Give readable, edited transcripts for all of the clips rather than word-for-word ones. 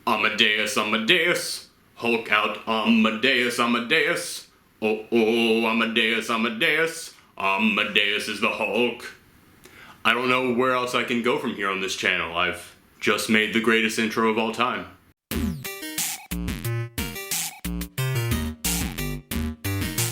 Amadeus, Amadeus, Hulk out, Amadeus, Amadeus. Oh, oh, Amadeus, Amadeus, Amadeus is the Hulk. I don't know where else I can go from here on this channel. I've just made the greatest intro of all time.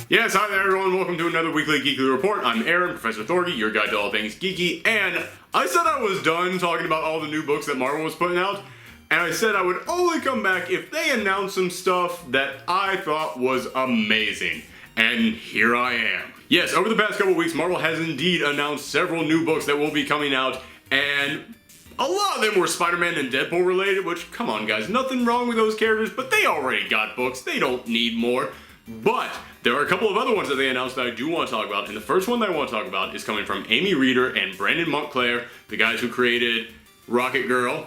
Yes, hi there everyone, welcome to another weekly Geekly report. I'm Aaron, Professor Thorgy, your guide to all things geeky, and I said I was done talking about all the new books that Marvel was putting out, and I said I would only come back if they announced some stuff that I thought was amazing. And here I am. Yes, over the past couple weeks, Marvel has indeed announced several new books that will be coming out, and a lot of them were Spider-Man and Deadpool related, which, come on guys, nothing wrong with those characters, but they already got books, they don't need more. But there are a couple of other ones that they announced that I do want to talk about, and the first one that I want to talk about is coming from Amy Reeder and Brandon Montclair, the guys who created Rocket Girl,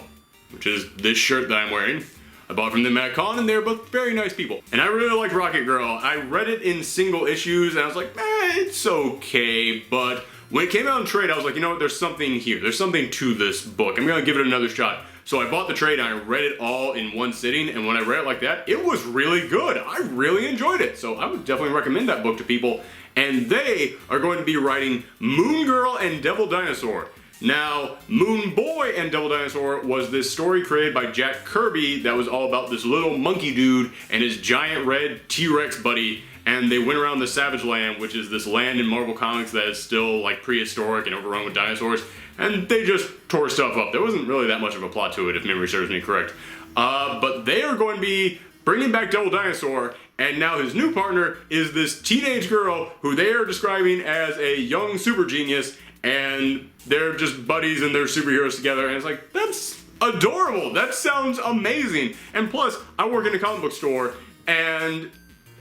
which is this shirt that I'm wearing. I bought from them at Con, and they're both very nice people. And I really like Rocket Girl. I read it in single issues, and I was like, it's okay, but when it came out in trade, I was like, you know what, there's something here. There's something to this book. I'm gonna give it another shot. So I bought the trade and I read it all in one sitting, and when I read it like that, it was really good. I really enjoyed it. So I would definitely recommend that book to people. And they are going to be writing Moon Girl and Devil Dinosaur. Now, Moon Boy and Devil Dinosaur was this story created by Jack Kirby that was all about this little monkey dude and his giant red T-Rex buddy, and they went around the Savage Land, which is this land in Marvel Comics that is still like prehistoric and overrun with dinosaurs, and they just tore stuff up. There wasn't really that much of a plot to it, if memory serves me correct. But they are going to be bringing back Devil Dinosaur, and now his new partner is this teenage girl who they are describing as a young super genius, and they're just buddies and they're superheroes together, and it's like, that's adorable, that sounds amazing. And plus, I work in a comic book store, and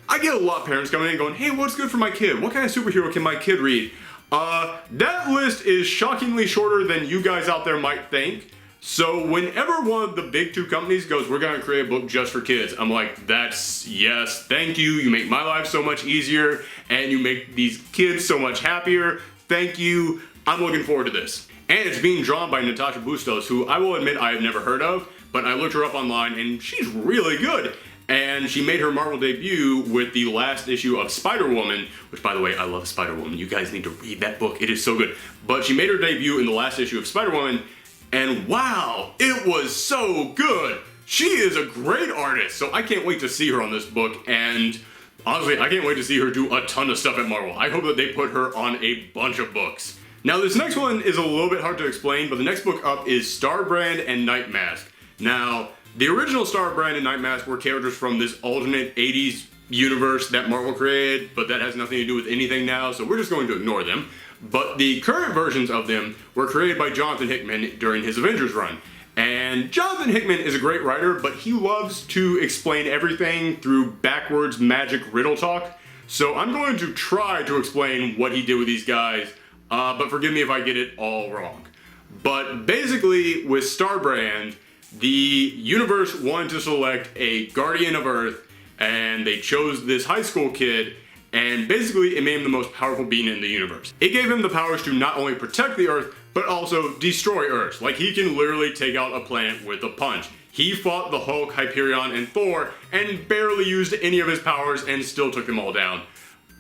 I get a lot of parents coming in going, hey, what's good for my kid? What kind of superhero can my kid read? That list is shockingly shorter than you guys out there might think. So whenever one of the big two companies goes, we're gonna create a book just for kids, I'm like, that's, yes, thank you. You make my life so much easier, and you make these kids so much happier. Thank you. I'm looking forward to this. And it's being drawn by Natasha Bustos, who I will admit I have never heard of, but I looked her up online and she's really good. And she made her Marvel debut with the last issue of Spider-Woman, which, by the way, I love Spider-Woman. You guys need to read that book. It is so good. But she made her debut in the last issue of Spider-Woman, and wow, it was so good. She is a great artist, so I can't wait to see her on this book, and honestly, I can't wait to see her do a ton of stuff at Marvel. I hope that they put her on a bunch of books. Now, this next one is a little bit hard to explain, but the next book up is Starbrand and Nightmask. Now, the original Starbrand and Nightmask were characters from this alternate 80s universe that Marvel created, but that has nothing to do with anything now, so we're just going to ignore them. But the current versions of them were created by Jonathan Hickman during his Avengers run. And Jonathan Hickman is a great writer, but he loves to explain everything through backwards magic riddle talk. So I'm going to try to explain what he did with these guys, but forgive me if I get it all wrong. But basically, with Starbrand, the universe wanted to select a guardian of Earth, and they chose this high school kid, and basically it made him the most powerful being in the universe. It gave him the powers to not only protect the Earth, but also destroy Earth. Like, he can literally take out a planet with a punch. He fought the Hulk, Hyperion, and Thor, and barely used any of his powers and still took them all down.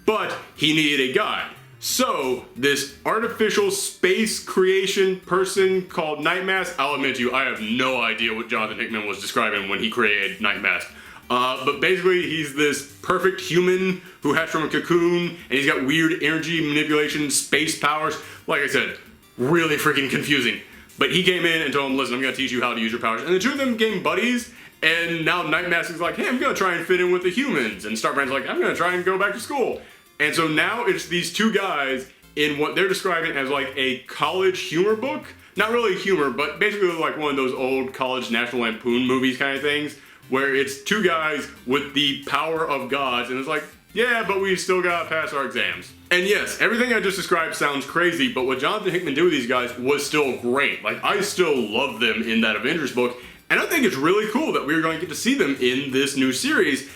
But he needed a guide. So, this artificial space creation person called Nightmask, I'll admit to you, I have no idea what Jonathan Hickman was describing when he created Nightmask. But basically, he's this perfect human who hatched from a cocoon, and he's got weird energy manipulation, space powers. Like I said, really freaking confusing. But he came in and told him, listen, I'm gonna teach you how to use your powers. And the two of them became buddies, and now Nightmask is like, hey, I'm gonna try and fit in with the humans. And Starbrand's like, I'm gonna try and go back to school. And so now it's these two guys in what they're describing as like a college humor book. Not really humor, but basically like one of those old college National Lampoon movies kind of things, where it's two guys with the power of gods, and it's like, yeah, but we still gotta pass our exams. And yes, everything I just described sounds crazy, but what Jonathan Hickman did with these guys was still great. Like, I still love them in that Avengers book, and I think it's really cool that we're going to get to see them in this new series.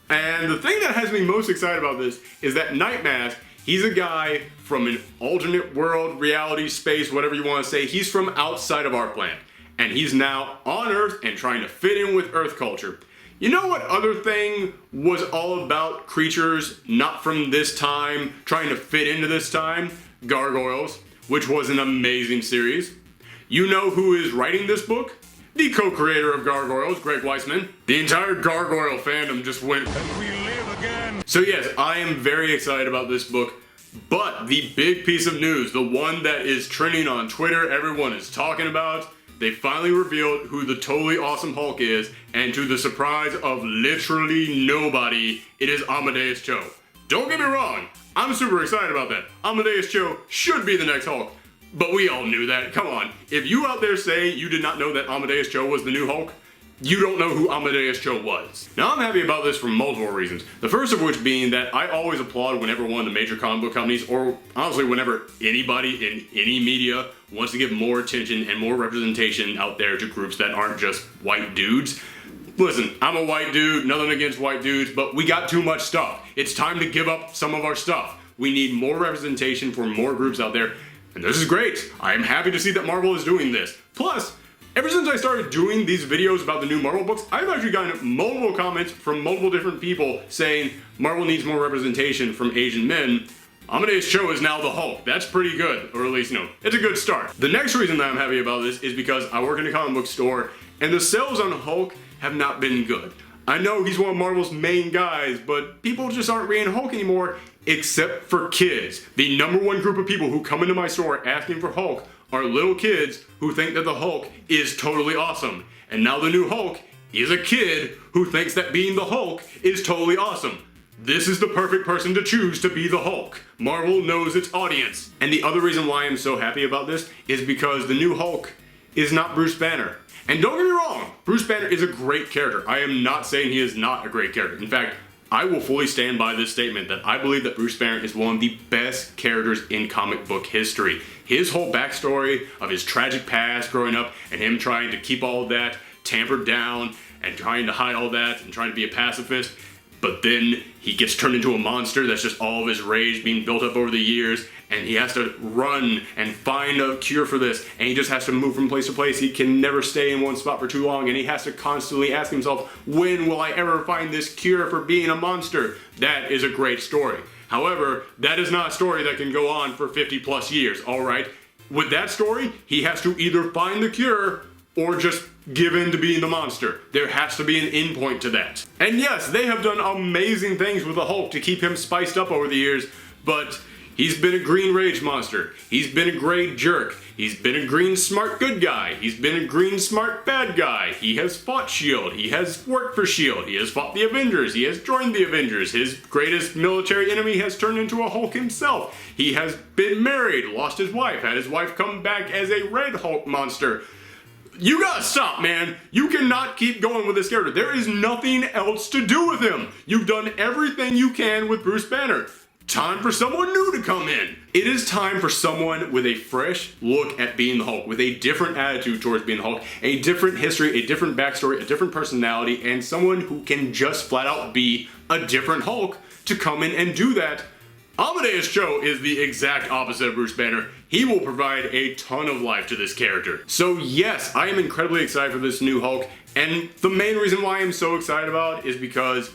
And the thing that has me most excited about this is that Nightmask, he's a guy from an alternate world, reality, space, whatever you want to say. He's from outside of our planet. and he's now on Earth and trying to fit in with Earth culture. You know what other thing was all about creatures not from this time trying to fit into this time? Gargoyles, which was an amazing series. You know who is writing this book? The co-creator of Gargoyles, Greg Weisman. The entire Gargoyle fandom just went, and we live again. So yes, I am very excited about this book, but the big piece of news, the one that is trending on Twitter, everyone is talking about, they finally revealed who the totally awesome Hulk is, and to the surprise of literally nobody, it is Amadeus Cho. Don't get me wrong, I'm super excited about that. Amadeus Cho should be the next Hulk. But we all knew that. Come on. If you out there say you did not know that Amadeus Cho was the new Hulk, you don't know who Amadeus Cho was. Now I'm happy about this for multiple reasons. The first of which being that I always applaud whenever one of the major comic book companies, or honestly whenever anybody in any media wants to give more attention and more representation out there to groups that aren't just white dudes. Listen, I'm a white dude, nothing against white dudes, but we got too much stuff. It's time to give up some of our stuff. We need more representation for more groups out there. And this is great. I am happy to see that Marvel is doing this. Plus, ever since I started doing these videos about the new Marvel books, I've actually gotten multiple comments from multiple different people saying Marvel needs more representation from Asian men. Amadeus Cho is now the Hulk. That's pretty good, or at least, it's a good start. The next reason that I'm happy about this is because I work in a comic book store, and the sales on Hulk have not been good. I know he's one of Marvel's main guys, but people just aren't reading Hulk anymore, except for kids. The number one group of people who come into my store asking for Hulk are little kids who think that the Hulk is totally awesome. And now the new Hulk is a kid who thinks that being the Hulk is totally awesome. This is the perfect person to choose to be the Hulk. Marvel knows its audience. And the other reason why I'm so happy about this is because the new Hulk is not Bruce Banner. And don't get me wrong, Bruce Banner is a great character. I am not saying he is not a great character. In fact, I will fully stand by this statement that I believe that Bruce Banner is one of the best characters in comic book history. His whole backstory of his tragic past growing up and him trying to keep all of that tampered down and trying to hide all that and trying to be a pacifist, but then he gets turned into a monster that's just all of his rage being built up over the years, and he has to run and find a cure for this, and he just has to move from place to place. He can never stay in one spot for too long, and he has to constantly ask himself, when will I ever find this cure for being a monster? That is a great story. However, that is not a story that can go on for 50 plus years, alright? With that story, he has to either find the cure or just give in to being the monster. There has to be an endpoint to that. And yes, they have done amazing things with the Hulk to keep him spiced up over the years, but he's been a green rage monster. He's been a gray jerk. He's been a green smart good guy. He's been a green smart bad guy. He has fought S.H.I.E.L.D. He has worked for S.H.I.E.L.D. He has fought the Avengers. He has joined the Avengers. His greatest military enemy has turned into a Hulk himself. He has been married, lost his wife, had his wife come back as a red Hulk monster. You gotta stop, man. You cannot keep going with this character. There is nothing else to do with him. You've done everything you can with Bruce Banner. Time for someone new to come in. It is time for someone with a fresh look at being the Hulk, with a different attitude towards being the Hulk, a different history, a different backstory, a different personality, and someone who can just flat out be a different Hulk to come in and do that. Amadeus Cho is the exact opposite of Bruce Banner. He will provide a ton of life to this character. So yes, I am incredibly excited for this new Hulk, and the main reason why I'm so excited about it is because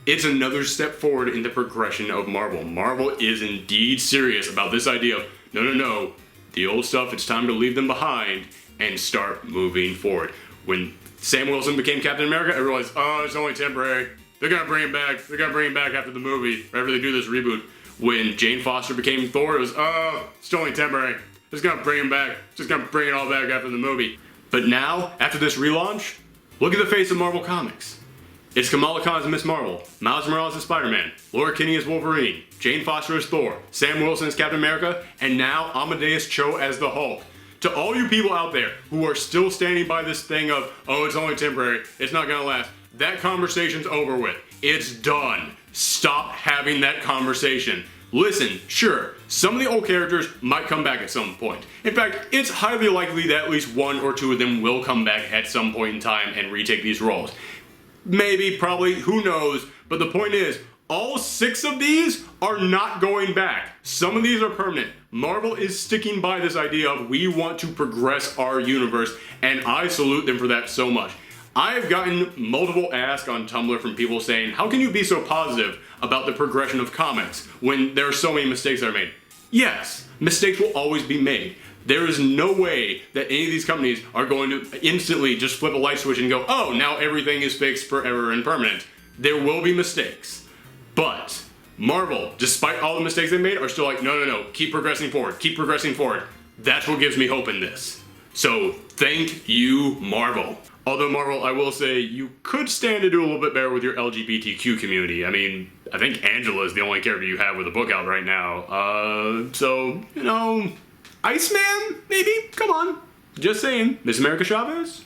it's another step forward in the progression of Marvel. Marvel is indeed serious about this idea of, no, the old stuff, it's time to leave them behind and start moving forward. When Sam Wilson became Captain America, everyone was, oh, it's only temporary. They're gonna bring him back. They're gonna bring him back after the movie, after they do this reboot. When Jane Foster became Thor, it was, oh, it's only temporary. Just gonna bring him back. Just gonna bring it all back after the movie. But now, after this relaunch, look at the face of Marvel Comics. It's Kamala Khan as Ms. Marvel, Miles Morales as Spider-Man, Laura Kinney as Wolverine, Jane Foster as Thor, Sam Wilson as Captain America, and now Amadeus Cho as the Hulk. To all you people out there who are still standing by this thing of, oh, it's only temporary, it's not gonna last, that conversation's over with. It's done. Stop having that conversation. Listen, sure, some of the old characters might come back at some point. In fact, it's highly likely that at least one or two of them will come back at some point in time and retake these roles. Maybe, probably, who knows, but the point is, all 6 of these are not going back. Some of these are permanent. Marvel is sticking by this idea of we want to progress our universe, and I salute them for that so much. I have gotten multiple asks on Tumblr from people saying, how can you be so positive about the progression of comics when there are so many mistakes that are made? Yes, mistakes will always be made. There is no way that any of these companies are going to instantly just flip a light switch and go, oh, now everything is fixed forever and permanent. There will be mistakes. But Marvel, despite all the mistakes they made, are still like, no, keep progressing forward, keep progressing forward. That's what gives me hope in this. So thank you, Marvel. Although Marvel, I will say, you could stand to do a little bit better with your LGBTQ community. I mean, I think Angela is the only character you have with a book out right now. So, you know, Iceman, maybe? Come on. Just saying. Miss America Chavez?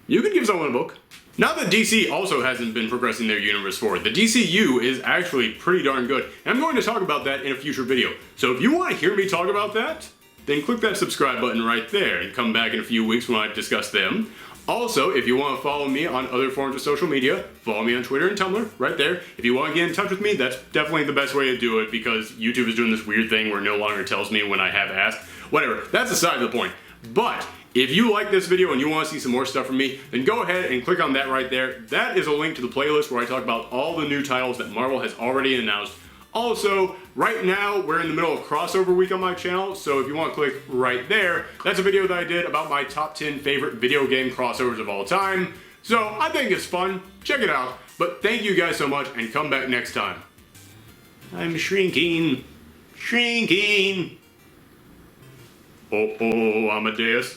You could give someone a book. Now that DC also hasn't been progressing their universe forward, the DCU is actually pretty darn good. And I'm going to talk about that in a future video. So if you want to hear me talk about that, then click that subscribe button right there and come back in a few weeks when I discuss them. Also, if you want to follow me on other forms of social media, follow me on Twitter and Tumblr, right there. If you want to get in touch with me, that's definitely the best way to do it because YouTube is doing this weird thing where it no longer tells me when I have asked. Whatever, that's aside the point. But if you like this video and you want to see some more stuff from me, then go ahead and click on that right there. That is a link to the playlist where I talk about all the new titles that Marvel has already announced. Also, right now, we're in the middle of crossover week on my channel, so if you want to click right there, that's a video that I did about my top 10 favorite video game crossovers of all time. So, I think it's fun. Check it out. But thank you guys so much, and come back next time. I'm shrinking. Shrinking. Oh, Amadeus.